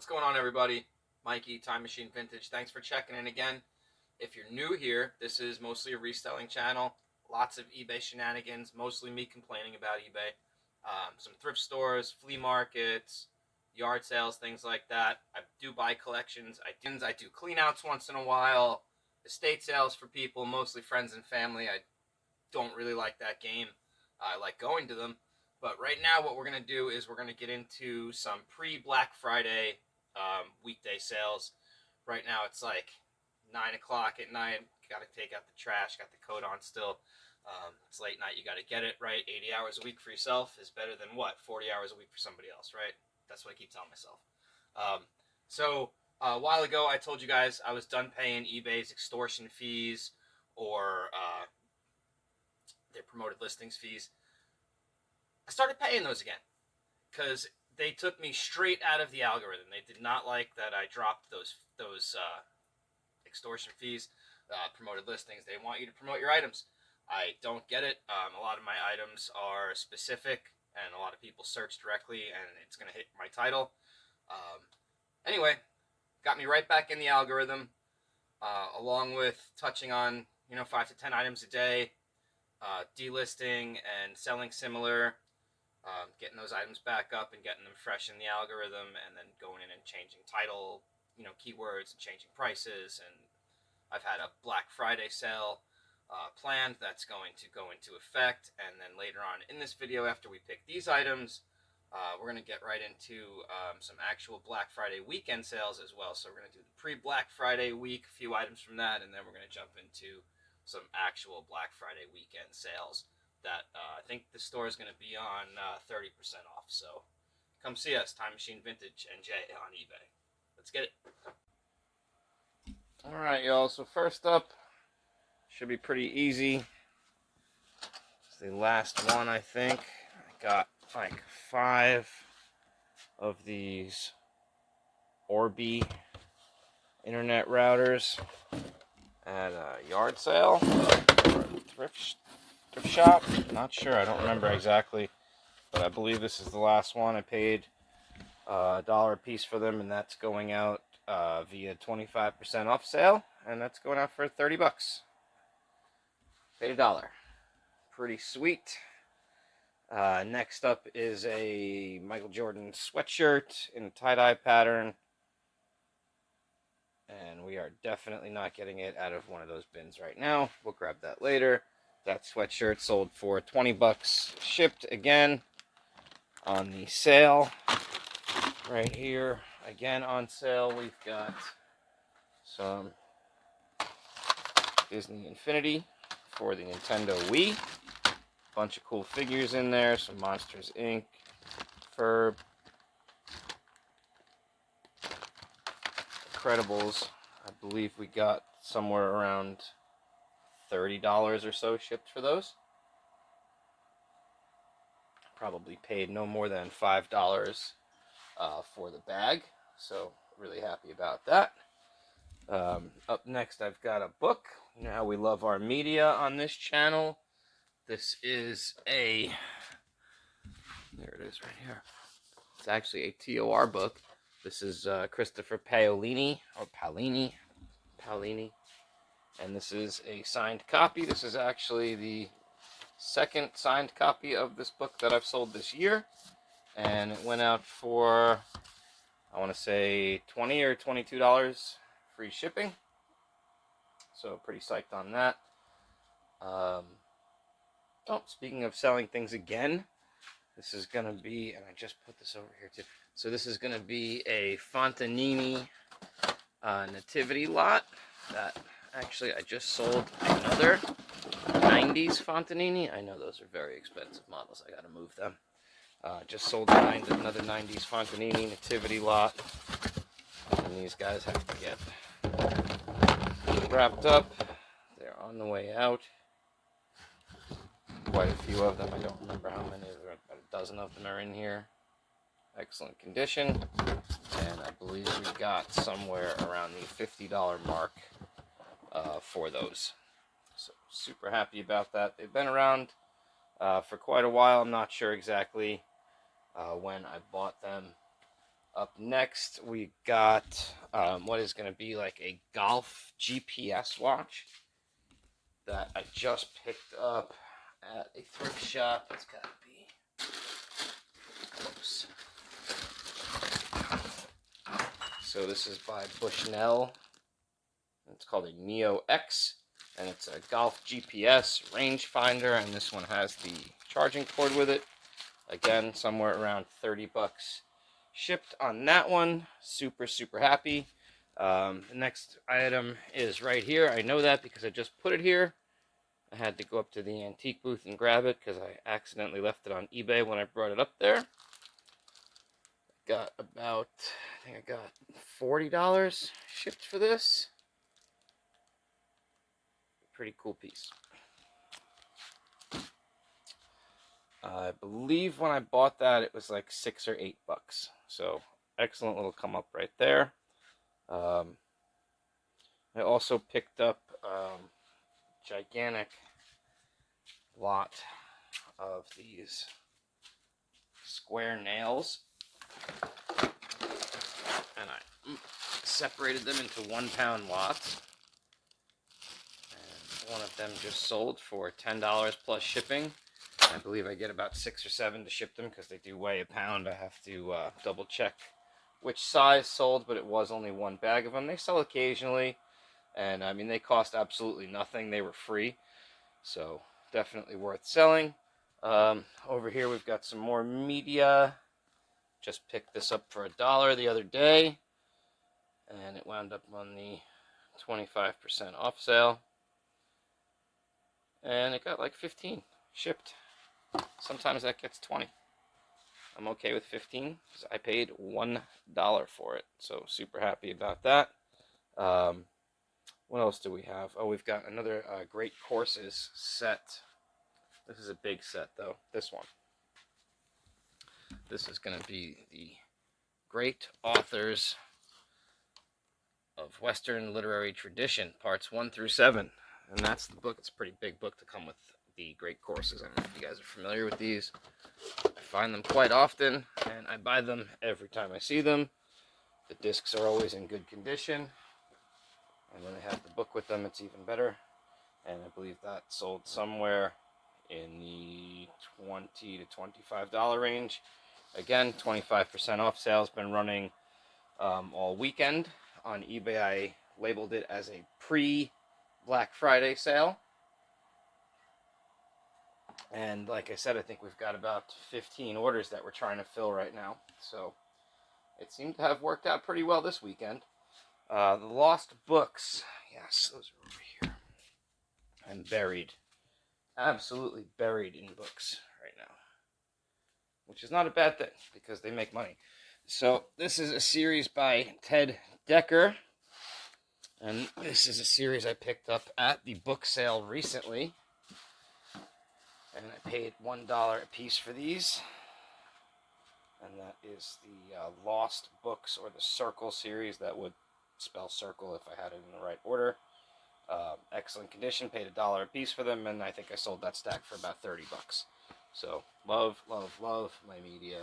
What's going on, everybody? Mikey, Time Machine Vintage. Thanks for checking in again. If you're new here, this is mostly a reselling channel. Lots of eBay shenanigans, mostly me complaining about eBay. Some thrift stores, flea markets, yard sales, things like that. I do buy collections. I do cleanouts once in a while. Estate sales for people, mostly friends and family. I don't really like that game. I like going to them. But right now, what we're going to do is we're going to get into some pre-Black Friday weekday sales. Right now, it's like 9 o'clock at night. Got to take out the trash. Got the coat on still. It's late night. You got to get it right. 80 hours a week for yourself is better than what? 40 hours a week for somebody else, right? That's what I keep telling myself. A while ago, I told you guys I was done paying eBay's extortion fees or their promoted listings fees. I started paying those again because they took me straight out of the algorithm. They did not like that I dropped those extortion fees, promoted listings. They want you to promote your items. I don't get it. A lot of my items are specific, and a lot of people search directly, and it's going to hit my title. Anyway, got me right back in the algorithm, along with touching on 5 to 10 items a day, delisting and selling similar. Getting those items back up and getting them fresh in the algorithm, and then going in and changing title, keywords and changing prices. And I've had a Black Friday sale planned that's going to go into effect. And then later on in this video, after we pick these items, we're going to get right into some actual Black Friday weekend sales as well. So we're going to do the pre-Black Friday week, a few items from that, and then we're going to jump into some actual Black Friday weekend sales that I think the store is going to be on 30% off. So come see us, Time Machine Vintage NJ on eBay. Let's get it. All right, y'all. So first up, should be pretty easy. It's the last one, I think. I got like 5 of these Orbi internet routers at a yard sale or a thrift shop. Not sure. I don't remember exactly, but I believe this is the last one. I paid $1 a piece for them, and that's going out via 25% off sale, and that's going out for 30 bucks. Paid $1. Pretty sweet. Next up is a Michael Jordan sweatshirt in a tie-dye pattern, and we are definitely not getting it out of one of those bins right now. We'll grab that later. That sweatshirt sold for 20 bucks, shipped again on the sale. Right here, again on sale, we've got some Disney Infinity for the Nintendo Wii. Bunch of cool figures in there, some Monsters Inc., Ferb, Incredibles. I believe we got somewhere around $30 or so shipped for those. Probably paid no more than $5 for the bag, so really happy about that. Up next, I've got a book. You know how we love our media on this channel. This is there it is right here. It's actually a TOR book. This is Christopher Paolini, and this is a signed copy. This is actually the second signed copy of this book that I've sold this year, and it went out for, I want to say, $20 or $22 free shipping, so pretty psyched on that. Speaking of selling things again, this is going to be, and I just put this over here too, so this is going to be a Fontanini nativity lot that actually I just sold another 90s Fontanini. I know those are very expensive models. I got to move them. Just sold another 90s Fontanini nativity lot, and these guys have to get wrapped up. They're on the way out. Quite a few of them. I don't remember how many. There are about a dozen of them are in here. Excellent condition, and I believe we got somewhere around the $50 mark for those. So super happy about that. They've been around for quite a while. I'm not sure exactly when I bought them, Up next, we got what is going to be like a golf GPS watch that I just picked up at a thrift shop. It's got to be close. So this is by Bushnell. It's called a Neo X, and it's a golf GPS rangefinder, and this one has the charging cord with it. Again, somewhere around 30 bucks shipped on that one. Super, super happy. The next item is right here. I know that because I just put it here. I had to go up to the antique booth and grab it because I accidentally left it on eBay when I brought it up there. Got about, I think I got $40 shipped for this. Pretty cool piece. I believe when I bought that it was like $6 or $8. So excellent little come up right there. I also picked up gigantic lot of these square nails, and I separated them into 1 pound lots. And one of them just sold for $10 plus shipping. I believe I get about 6 or 7 to ship them because they do weigh a pound. I have to double check which size sold, but it was only 1 bag of them. They sell occasionally, and I mean they cost absolutely nothing. They were free, so definitely worth selling. Over here we've got some more media. Just picked this up for $1 the other day, and it wound up on the 25% off sale, and it got like 15 shipped. Sometimes that gets 20. I'm okay with 15 because I paid $1 for it, so super happy about that. What else do we have? Oh, we've got another Great Courses set. This is a big set, though. This one. This is going to be the Great Authors of Western Literary Tradition, parts 1 through 7. And that's the book. It's a pretty big book to come with the Great Courses. I don't know if you guys are familiar with these. I find them quite often, and I buy them every time I see them. The discs are always in good condition, and when they have the book with them, it's even better. And I believe that sold somewhere in the $20 to $25 range. Again, 25% off sale has been running all weekend. On eBay, I labeled it as a pre-Black Friday sale. And like I said, I think we've got about 15 orders that we're trying to fill right now. So it seemed to have worked out pretty well this weekend. The lost books. Yes, those are over here. I'm buried. Absolutely buried in books right now. Which is not a bad thing because they make money. So this is a series by Ted Dekker. And this is a series I picked up at the book sale recently. And I paid $1 a piece for these. And that is the Lost Books, or the Circle series. That would spell circle if I had it in the right order. Excellent condition. Paid $1 a piece for them, and I think I sold that stack for about 30 bucks. So love, love, love my media.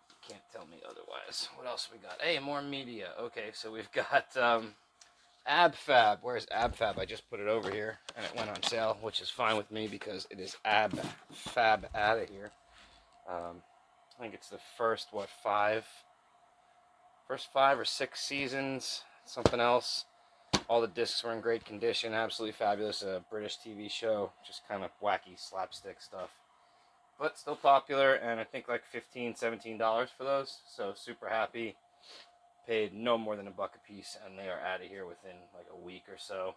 You can't tell me otherwise. What else we got? Hey, more media. Okay, so we've got AbFab. Where's AbFab? I just put it over here, and it went on sale, which is fine with me because it is AbFab out of here. I think it's the first 5 or 6 seasons, something else. All the discs were in great condition, absolutely fabulous. A British TV show, just kind of wacky slapstick stuff, but still popular. And I think like $15, $17 for those. So super happy. Paid no more than $1 a piece, and they are out of here within like a week or so.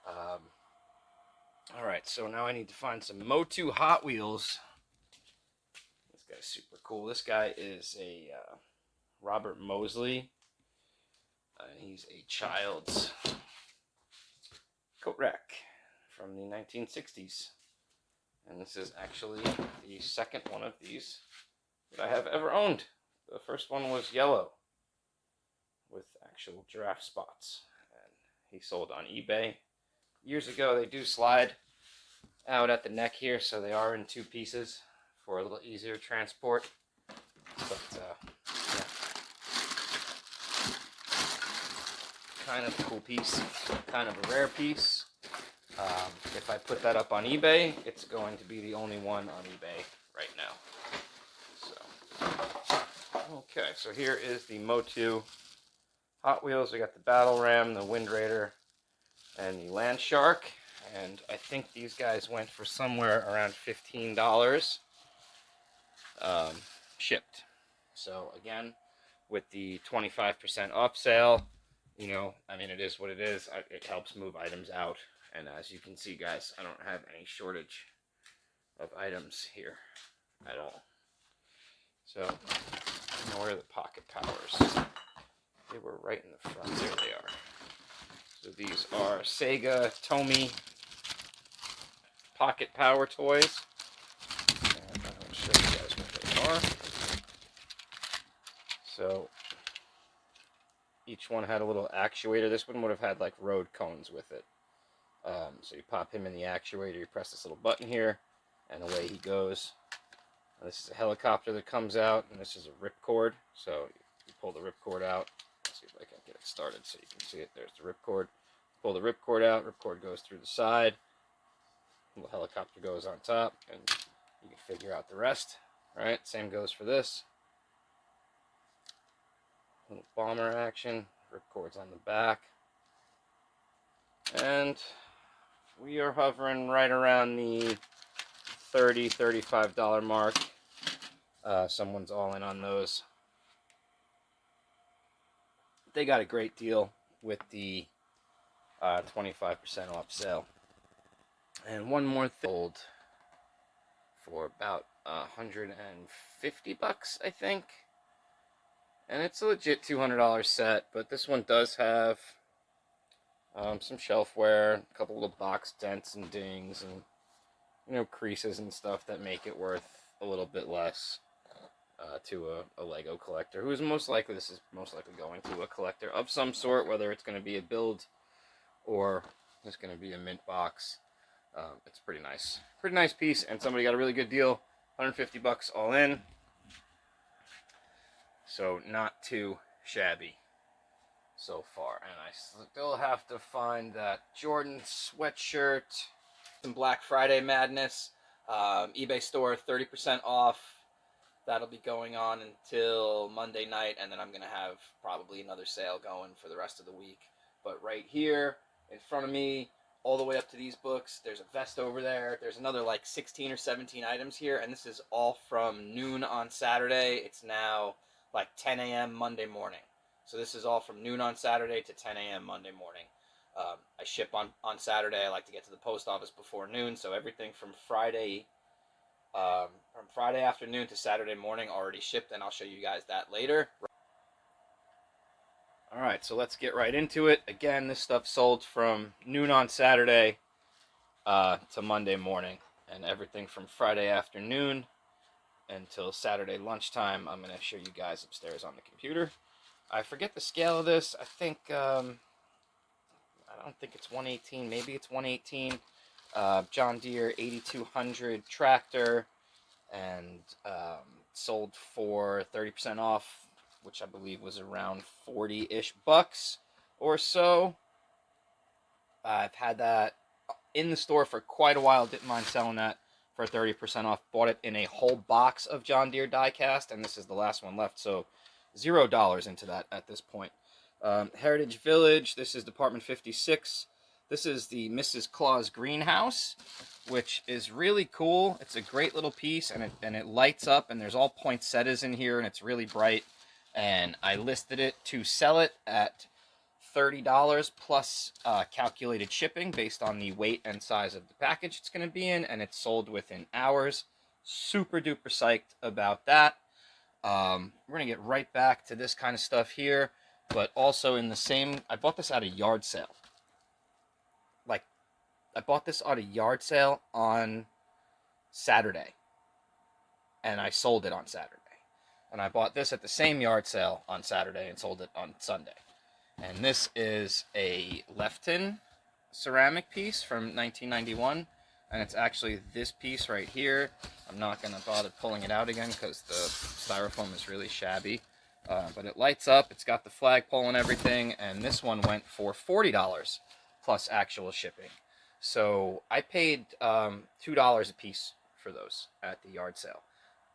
All right, so now I need to find some Motu Hot Wheels. This guy's super cool. This guy is a Robert Mosley. He's a child's coat rack from the 1960s. And this is actually the second one of these that I have ever owned. The first one was yellow with actual giraffe spots. And he sold on eBay years ago. They do slide out at the neck here, so they are in 2 pieces for a little easier transport. But yeah, kind of a cool piece, kind of a rare piece. If I put that up on eBay, it's going to be the only one on eBay right now. So, okay, so here is the Motu Hot Wheels. We got the Battle Ram, the Wind Raider, and the Land Shark. And I think these guys went for somewhere around $15 shipped. So again, with the 25% off sale, you know, I mean, it is what it is. It helps move items out. And as you can see, guys, I don't have any shortage of items here at all. So, where are the pocket powers? They were right in the front. There they are. So these are Sega Tomy pocket power toys. And I'm going to show you guys what they are. So each one had a little actuator. This one would have had like road cones with it. So you pop him in the actuator, you press this little button here, and away he goes. And this is a helicopter that comes out, and this is a ripcord. So you pull the ripcord out. Let's see if I can get it started so you can see it. There's the ripcord. Pull the ripcord out, ripcord goes through the side. The helicopter goes on top, and you can figure out the rest. Right? Same goes for this. Little bomber action, ripcord's on the back. And we are hovering right around the $30, $35 mark. Someone's all in on those. They got a great deal with the 25% off sale. And one more thing, sold for about $150, I think. And it's a legit $200 set, but this one does have some shelfware, a couple little box dents and dings, and creases and stuff that make it worth a little bit less to a Lego collector, who is most likely, this is most likely going to a collector of some sort, whether it's going to be a build or it's going to be a mint box. It's pretty nice piece, and somebody got a really good deal, $150 all in. So not too shabby so far. And I still have to find that Jordan sweatshirt. Some Black Friday madness. eBay store 30% off. That'll be going on until Monday night, and then I'm going to have probably another sale going for the rest of the week. But right here in front of me, all the way up to these books, there's a vest over there. There's another like 16 or 17 items here, and this is all from noon on Saturday. It's now like 10 a.m. Monday morning. So this is all from noon on Saturday to 10 a.m. Monday morning. I ship on Saturday. I like to get to the post office before noon, so everything from Friday afternoon to Saturday morning already shipped, and I'll show you guys that later. Alright, so let's get right into it. Again, this stuff sold from noon on Saturday to Monday morning, and everything from Friday afternoon until Saturday lunchtime. I'm going to show you guys upstairs on the computer. I forget the scale of this. I think, I don't think it's 118. Maybe it's 118. John Deere 8200 tractor, and sold for 30% off, which I believe was around 40-ish bucks or so. I've had that in the store for quite a while. Didn't mind selling that for 30% off. Bought it in a whole box of John Deere diecast, and this is the last one left, so $0 into that at this point. Heritage Village, this is Department 56. This is the Mrs. Claus greenhouse, which is really cool. It's a great little piece, and it lights up, and there's all poinsettias in here, and it's really bright. And I listed it to sell it at $30 plus calculated shipping based on the weight and size of the package it's going to be in, and it's sold within hours. Super duper psyched about that. We're going to get right back to this kind of stuff here, but also in the same, I bought this at a yard sale. Like, I bought this at a yard sale on Saturday, and I sold it on Saturday. And I bought this at the same yard sale on Saturday and sold it on Sunday. And this is a Lefton ceramic piece from 1991. And it's actually this piece right here. I'm not going to bother pulling it out again because the styrofoam is really shabby. But it lights up. It's got the flagpole and everything. And this one went for $40 plus actual shipping. So I paid $2 a piece for those at the yard sale.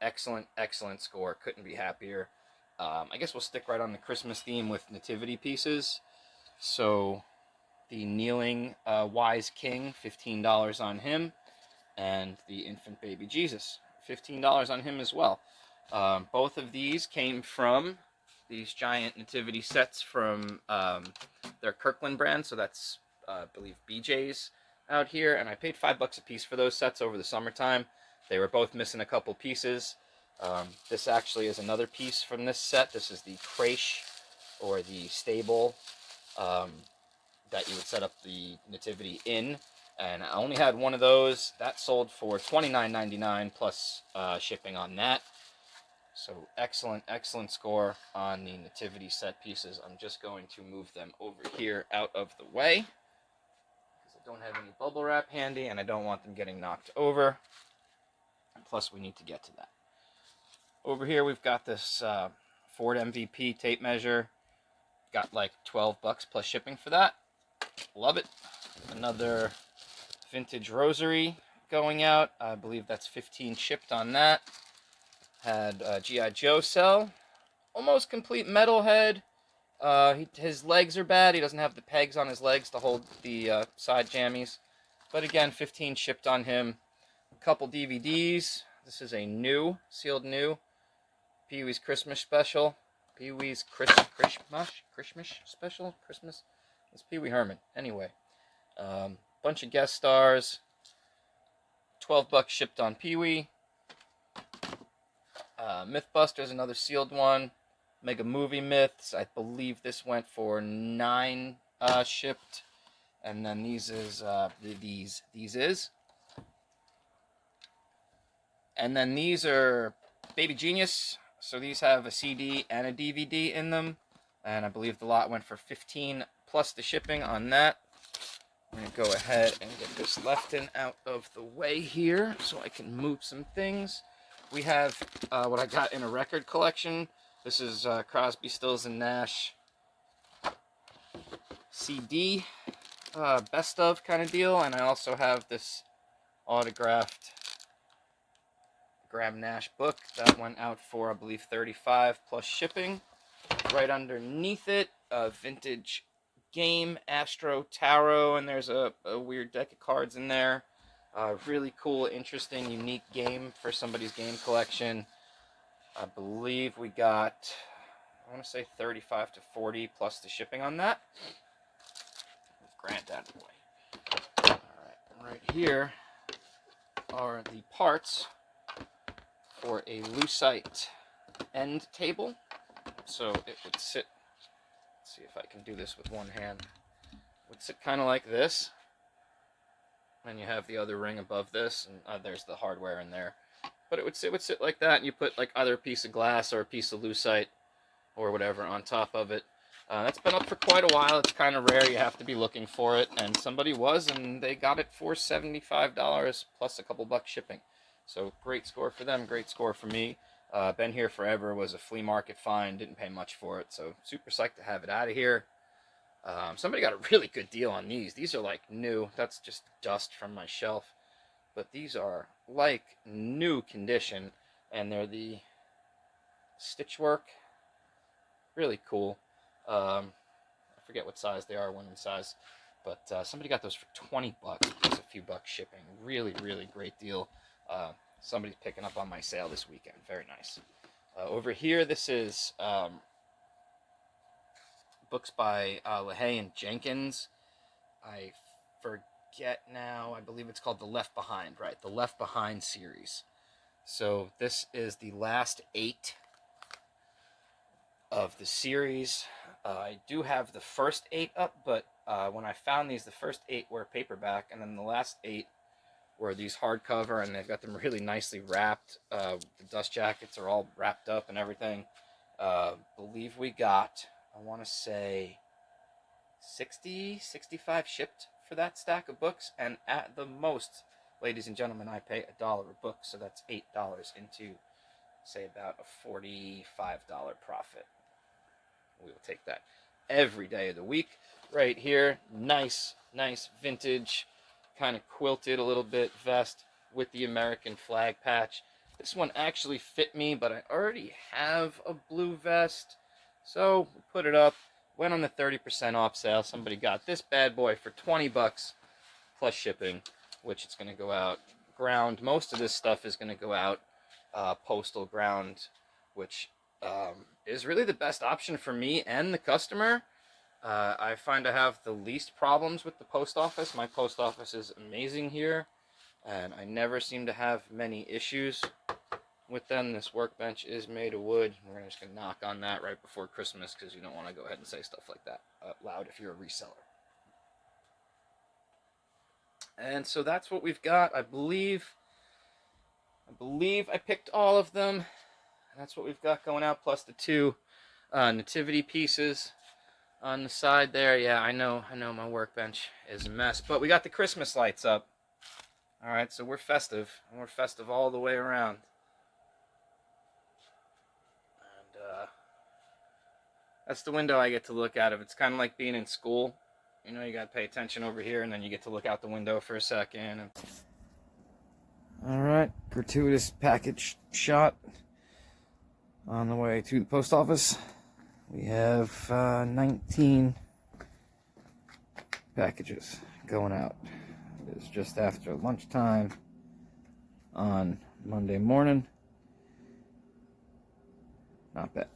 Excellent, excellent score. Couldn't be happier. I guess we'll stick right on the Christmas theme with nativity pieces. So the kneeling wise king, $15 on him, and the infant baby Jesus, $15 on him as well. Both of these came from these giant nativity sets from their Kirkland brand, so that's I believe BJ's out here, and I paid $5 a piece for those sets over the summertime. They were both missing a couple pieces. This actually is another piece from this set. This is the creche, or the stable, that you would set up the nativity in, and I only had one of those. That sold for $29.99 plus shipping on that. So excellent, excellent score on the nativity set pieces. I'm just going to move them over here out of the way because I don't have any bubble wrap handy and I don't want them getting knocked over. Plus we need to get to that. Over here we've got this Ford MVP tape measure. Got like $12 plus shipping for that. Love it. Another vintage rosary going out. I believe that's 15 shipped on that. Had G.I. Joe cell. Almost complete metal head. His legs are bad. He doesn't have the pegs on his legs to hold the side jammies. But again, 15 shipped on him. A couple DVDs. This is a new, sealed new, Pee-wee's Christmas special. Pee-wee's Christmas special? Christmas? It's Pee-wee Herman. Anyway. Bunch of guest stars. $12 shipped on Pee-wee. Mythbusters, another sealed one. Mega Movie Myths, I believe this went for $9 shipped. And then these is and then these are Baby Genius. So these have a CD and a DVD in them, and I believe the lot went for $15 plus the shipping on that. I'm gonna go ahead and get this left and out of the way here so I can move some things. We have what I got in a record collection. This is Crosby, Stills, and Nash CD, best of kind of deal, and I also have this autographed Graham Nash book that went out for, I believe, $35 plus shipping. Right underneath it, a vintage game, Astro Tarot, and there's a weird deck of cards in there. Really cool, interesting, unique game for somebody's game collection. I believe we got, I want to say 35 to 40 plus the shipping on that. Grant out of the way. Alright, right here are the parts for a lucite end table. So it would sit, let's see if I can do this with one hand. It would sit kind of like this. And you have the other ring above this, and there's the hardware in there. But it would sit like that, and you put like either a piece of glass or a piece of lucite or whatever on top of it. That's been up for quite a while. It's kind of rare. You have to be looking for it, and somebody was, and they got it for $75 plus a couple bucks shipping. So great score for them, great score for me. Been here forever, was a flea market find, didn't pay much for it, so super psyched to have it out of here. Somebody got a really good deal on these. These are like new. That's just dust from my shelf. But these are like new condition, and they're the stitchwork. Really cool. I forget what size they are, women's size. But somebody got those for $20 plus a few bucks shipping. Really, really great deal. Somebody's picking up on my sale this weekend. Very nice. Over here, this is books by LaHaye and Jenkins. I forget now. I believe it's called The Left Behind, right? The Left Behind series. So this is the last 8 of the series. I do have the first 8 up, but when I found these, the first 8 were paperback, and then the last 8 were these hardcover, and they've got them really nicely wrapped. The dust jackets are all wrapped up and everything. Believe we got, I want to say 65 shipped for that stack of books, and at the most, ladies and gentlemen, I pay $1 a book, so that's $8 into, say, about a $45 profit. We will take that every day of the week. Right here, nice vintage, kind of quilted a little bit vest with the American flag patch. This one actually fit me, but I already have a blue vest, so we put it up. Went on the 30% off sale. Somebody got this bad boy for 20 bucks plus shipping, which it's going to go out ground. Most of this stuff is going to go out postal ground, which is really the best option for me and the customer. I find I have the least problems with the post office. My post office is amazing here, and I never seem to have many issues with them. This workbench is made of wood. We're just going to knock on that right before Christmas because you don't want to go ahead and say stuff like that out loud if you're a reseller. And so that's what we've got. I believe I picked all of them. That's what we've got going out, plus the two nativity pieces on the side there. Yeah, I know my workbench is a mess, but we got the Christmas lights up. All right, so we're festive, and we're festive all the way around. And that's the window I get to look out of. It's kind of like being in school. You know, you got to pay attention over here, and then you get to look out the window for a second. All right, gratuitous package shot on the way to the post office. We have 19 packages going out. It's just after lunchtime on Monday morning. Not bad.